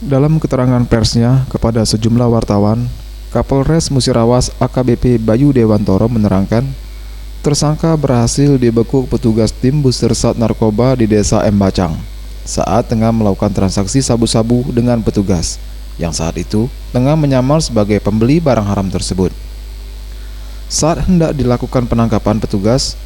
Dalam keterangan persnya kepada sejumlah wartawan, Kapolres Musirawas AKBP Bayu Dewantoro menerangkan, tersangka berhasil dibekuk petugas tim Bustersat Narkoba di Desa Embacang saat tengah melakukan transaksi sabu-sabu dengan petugas yang saat itu tengah menyamar sebagai pembeli barang haram tersebut. Saat hendak dilakukan penangkapan petugas,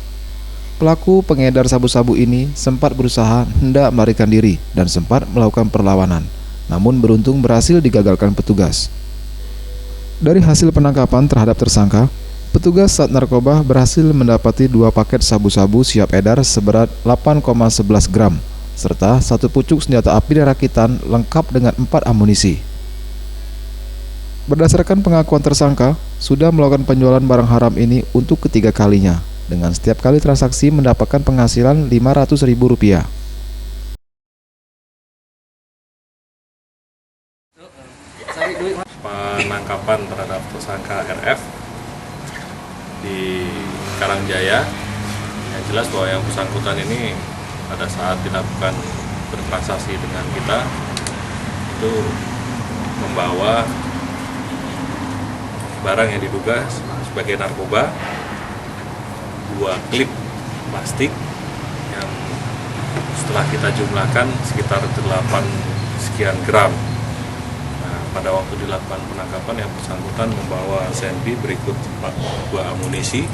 pelaku pengedar sabu-sabu ini sempat berusaha hendak melarikan diri dan sempat melakukan perlawanan, namun beruntung berhasil digagalkan petugas. Dari hasil penangkapan terhadap tersangka, petugas Sat Narkoba berhasil mendapati 2 paket sabu-sabu siap edar seberat 8,11 gram, serta 1 pucuk senjata api rakitan lengkap dengan 4 amunisi. Berdasarkan pengakuan tersangka, sudah melakukan penjualan barang haram ini untuk ketiga kalinya, dengan setiap kali transaksi mendapatkan penghasilan Rp500.000. Penangkapan terhadap tersangka RF di Karangjaya, yang jelas bahwa yang bersangkutan ini pada saat dilakukan bertransaksi dengan kita itu membawa barang yang diduga sebagai narkoba, 2 klip plastik yang setelah kita jumlahkan sekitar 8 sekian gram. Pada waktu dilakukan penangkapan, yang bersangkutan membawa senpi berikut 2 amunisi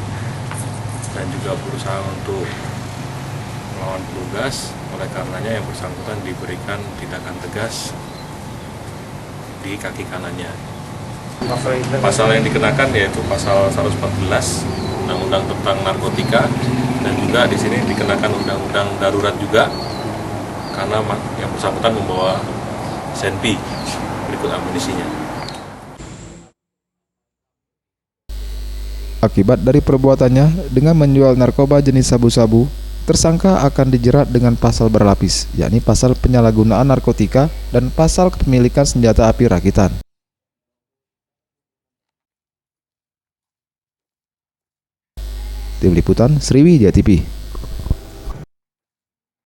dan juga berusaha untuk melawan petugas. Oleh karenanya yang bersangkutan diberikan tindakan tegas di kaki kanannya. Pasal yang dikenakan yaitu pasal 114 Undang-Undang tentang narkotika, dan juga di sini dikenakan Undang-Undang darurat juga karena yang bersangkutan membawa senpi berikut amunisinya. Akibat dari perbuatannya dengan menjual narkoba jenis sabu-sabu, tersangka akan dijerat dengan pasal berlapis, yakni pasal penyalahgunaan narkotika dan pasal kepemilikan senjata api rakitan. Tim Liputan Sriwijaya TV.